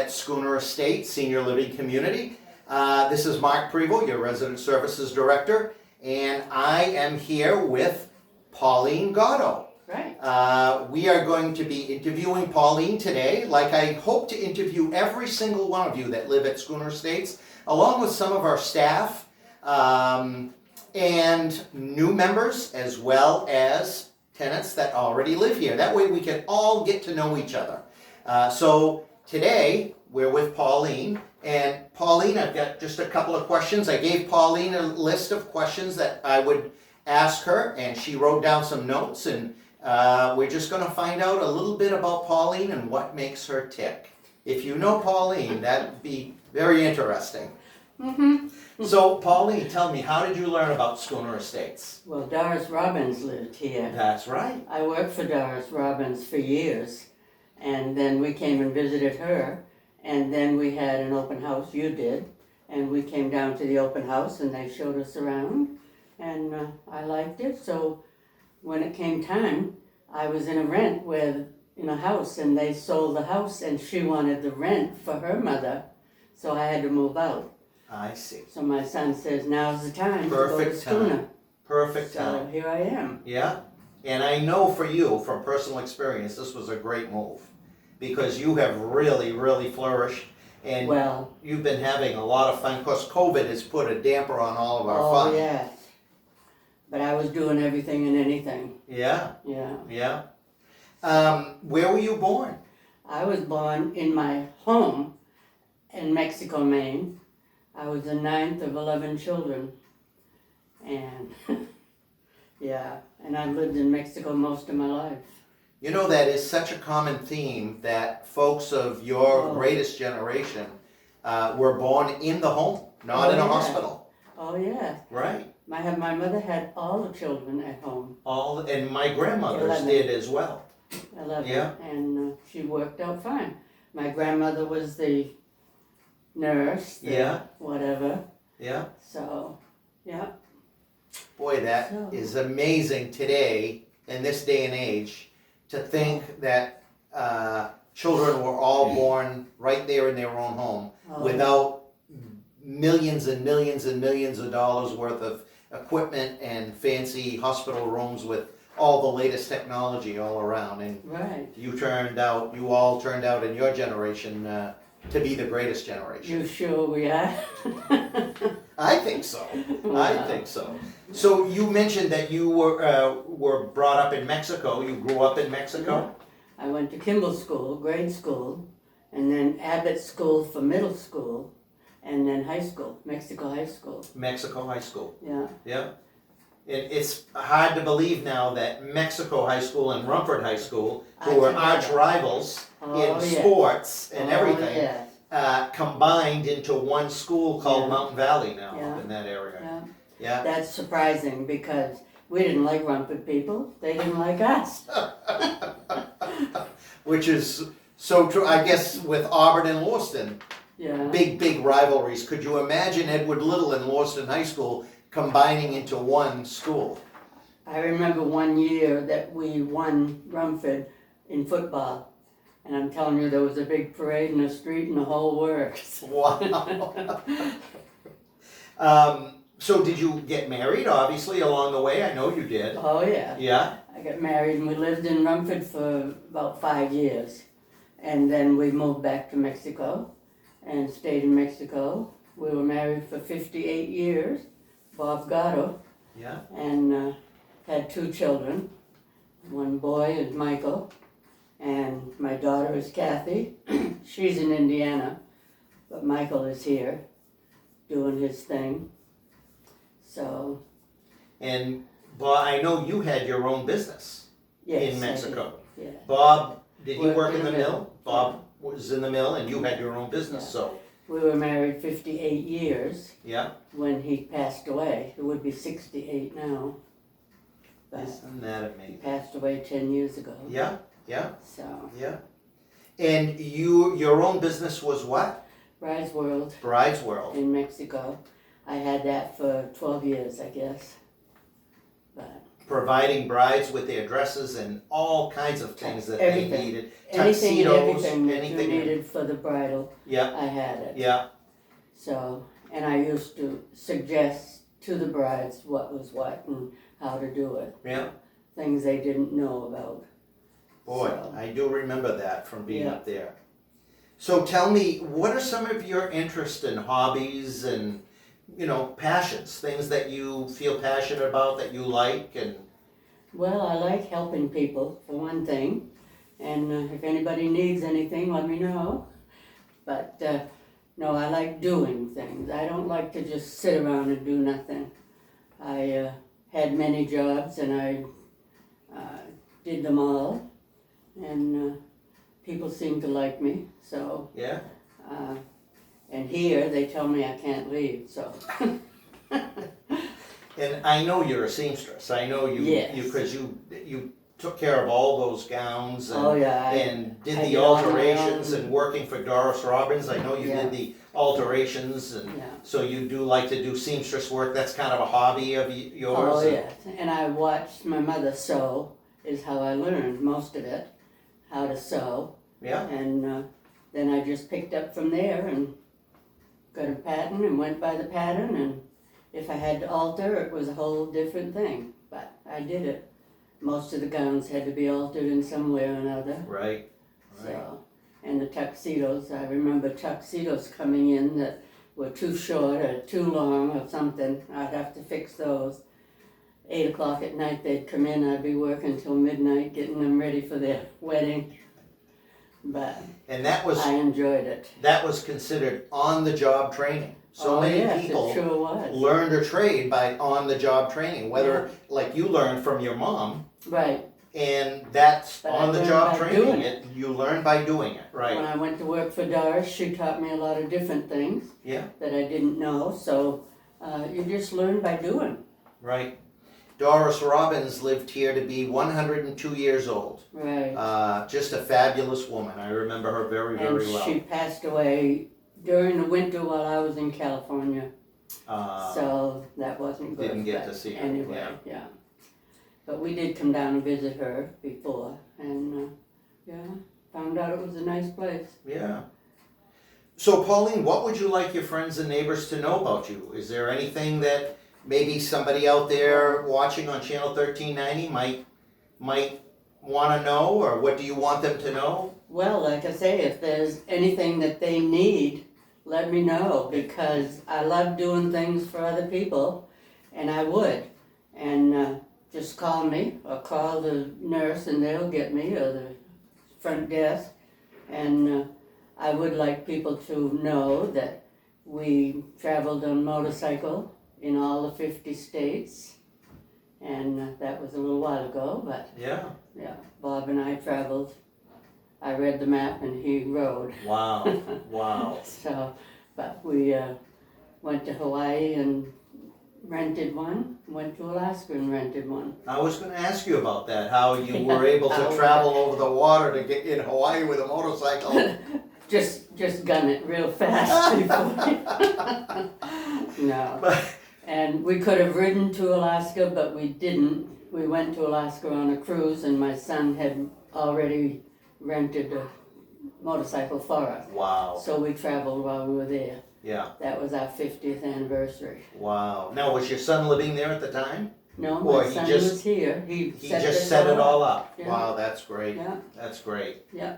at Schooner Estate Senior Living Community. This is Mark Prevost, your Resident Services Director, and I am here with Pauline Gotto. Right. We are going to be interviewing Pauline today, like I hope to interview every single one of you that live at Schooner Estates, along with some of our staff and new members, as well as tenants that already live here. That way we can all get to know each other. So today we're with Pauline, and Pauline, I've got just a couple of questions. I gave Pauline a list of questions that I would ask her, and she wrote down some notes, and we're just going to find out a little bit about Pauline and what makes her tick. If you know Pauline, that'd be very interesting. Mm-hmm. So, Pauline, tell me, how did you learn about Schooner Estates? Well, Doris Robbins lived here. That's right. I worked for Doris Robbins for years, and then we came and visited her, and then we had an open house, you did, and we came down to the open house and they showed us around, and I liked it. So when it came time, I was in a house, and they sold the house, and she wanted the rent for her mother, so I had to move out. I see. So my son says, now's the time to go to Schooner. Perfect So time. here I am. Yeah. And I know for you, from personal experience, this was a great move. Because you have really, really flourished. And Well, you've been having a lot of fun. Of course, COVID has put a damper on all of our fun. oh yes. But I was doing everything and anything. Yeah. Yeah. Yeah. Where were you born? I was born in my home in Mexico, Maine. I was the 9th of 11 children. And yeah, and I've lived in Mexico most of my life. You know, that is such a common theme that folks of your greatest generation were born in the home, not in a hospital. Oh yeah. Right. My mother had all the children at home. And my grandmother's 11. did as well. 11. Yeah. And she worked out fine. My grandmother was the nurse. Whatever. Yeah. So, yeah. Boy, that is amazing today, in this day and age, to think that children were all born right there in their own home without millions and millions and millions of dollars worth of equipment and fancy hospital rooms with all the latest technology all around. And Right. you all turned out in your generation to be the greatest generation. You sure we are? I think so. I think so. So you mentioned that you were brought up in Mexico. You grew up in Mexico? I went to Kimball School, grade school, and then Abbott School for middle school, and then high school, Mexico High School. Mexico High School. Yeah. Yeah. It's hard to believe now that Mexico High School and Rumford High School, who were arch rivals in sports and everything, combined into one school called Mountain Valley now up in that area. Yeah. Yeah. That's surprising because we didn't like Rumford people. They didn't like us. Which is so true, I guess, with Auburn and Lauriston. Yeah. Big rivalries. Could you imagine Edward Little and Lauriston High School combining into one school? I remember one year that we won Rumford in football. And I'm telling you, there was a big parade in the street and the whole works. Wow. So did you get married, obviously, along the way? I know you did. Oh, yeah. Yeah? I got married and we lived in Rumford for about 5 years. And then we moved back to Mexico and stayed in Mexico. We were married for 58 years, Bob Gotto. Yeah. And had 2 children. One boy is Michael. And my daughter is Kathy. She's in Indiana, but Michael is here doing his thing. So. And Bob, I know you had your own business in Mexico. Yeah. Bob, did he work in the mill? Bob was in the mill and you had your own business, so. We were married 58 years. Yeah. When he passed away. It would be 68 now. But isn't that amazing? he passed away 10 years ago. Yeah. Yeah. So. Yeah. And your own business was what? Bride's World. Bride's World. In Mexico. I had that for 12 years, I guess. But providing brides with their dresses and all kinds of things that they Everything. needed. Anything and Tuxedos, everything that you anything. needed for the bridal, Yeah, I had it. yeah, So, and I used to suggest to the brides what was what and how to do it. yeah. Things they didn't know about. Boy, So, I do remember that from being Yeah. up there. So tell me, what are some of your interests and hobbies and, passions, things that you feel passionate about, that you like, and well, I like helping people, for one thing. And if anybody needs anything, let me know. But no, I like doing things. I don't like to just sit around and do nothing. I had many jobs and I did them all. And people seem to like me. So, yeah? and here they tell me I can't leave. So, And I know you're a seamstress. I know you, Yes. because you took care of all those gowns and, oh yeah, and did I the did all my alterations own. and working for Doris Robbins. I know you Yeah. did the alterations, and yeah. so you do like to do seamstress work. That's kind of a hobby of yours. Oh yes, and I watched my mother sew. Is how I learned most of it, how to sew. Yeah. And then I just picked up from there and got a pattern and went by the pattern. And if I had to alter, it was a whole different thing. But I did it. Most of the gowns had to be altered in some way or another. Right. Right. So, and the tuxedos, I remember tuxedos coming in that were too short or too long or something. I'd have to fix those. 8 o'clock at night they'd come in, I'd be working till midnight getting them ready for their wedding. But And that was I enjoyed it. considered on-the-job training. So Oh, many yes, people it sure was. learned a trade by on-the-job training, whether like you learned from your mom, Right. and that's But I on-the-job learned by doing training. You learn by doing it, right? When I went to work for Doris, she taught me a lot of different things Yeah, that I didn't know. So you just learn by doing. right. Doris Robbins lived here to be 102 years old. Right. Just a fabulous woman. I remember her very, And very well. she passed away during the winter while I was in California. So that wasn't good. Didn't get but to see her, Anyway, yeah. But we did come down and visit her before, and found out it was a nice place. Yeah. So, Pauline, what would you like your friends and neighbors to know about you? Is there anything that maybe somebody out there watching on Channel 1390 might want to know, or what do you want them to know? Well, like I say, if there's anything that they need, let me know, because I love doing things for other people, and I would. And just call me or call the nurse and they'll get me, or the front desk. And I would like people to know that we traveled on motorcycle in all the 50 states. And that was a little while ago, but Yeah. yeah, Bob and I traveled. I read the map and he rode. Wow. Wow. So, but we went to Hawaii and rented one, went to Alaska and rented one. I was going to ask you about that, how you were able to travel over the water to get in Hawaii with a motorcycle. Just gun it real fast before. No. But, And we could have ridden to Alaska, but we didn't. We went to Alaska on a cruise, and my son had already rented a motorcycle for us. wow. So we traveled while we were there. Yeah. That was our 50th anniversary. Wow. Now, was your son living there at the time? No, Or my he son just- was here. He He just set it all up. Yeah. Wow, that's great. Yeah, That's great. yeah.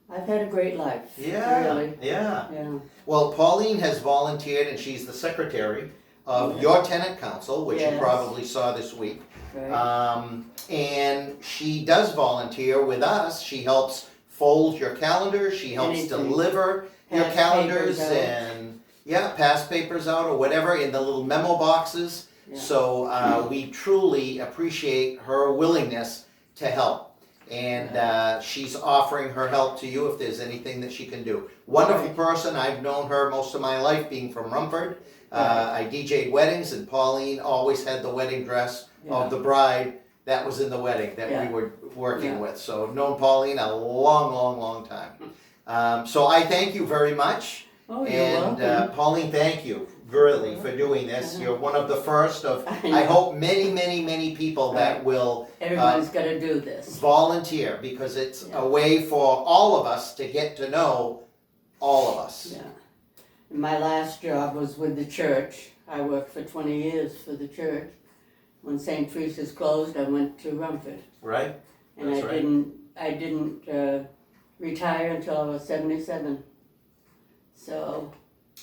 I've had a great life. Yeah. Really. Yeah. Yeah. Well, Pauline has volunteered, and she's the secretary of Yeah. your tenant council, which you Yes. probably saw this week. Right. And she does volunteer with us. She helps fold your calendar. She helps Anything. deliver your Pass calendars papers out. and pass papers out or whatever in the little memo boxes. Yeah. So we truly appreciate her willingness to help. And she's offering her help to you if there's anything that she can do. Wonderful Right. person. I've known her most of my life being from Rumford. Right. I DJ'd weddings, and Pauline always had the wedding dress Yeah. of the bride that was in the wedding that Yeah. we were working Yeah. with. So known Pauline a long, long, long time. So I thank you very much. Oh, you're And welcome. Pauline, thank you Gurley for doing this. You're one of the first of, I hope, many, many, many people that will Everyone's gotta do this. volunteer, because it's Yeah. a way for all of us to get to know all of us. Yeah. My last job was with the church. I worked for 20 years for the church. When St. Teresa's closed, I went to Rumford. Right? And That's right. I didn't retire until I was 77. So,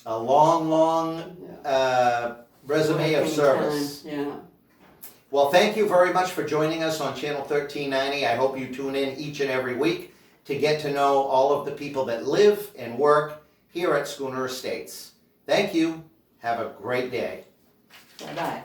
A long, long resume of working service. time, yeah. Well, thank you very much for joining us on Channel 1390. I hope you tune in each and every week to get to know all of the people that live and work here at Schooner Estates. Thank you. Have a great day. Bye-bye.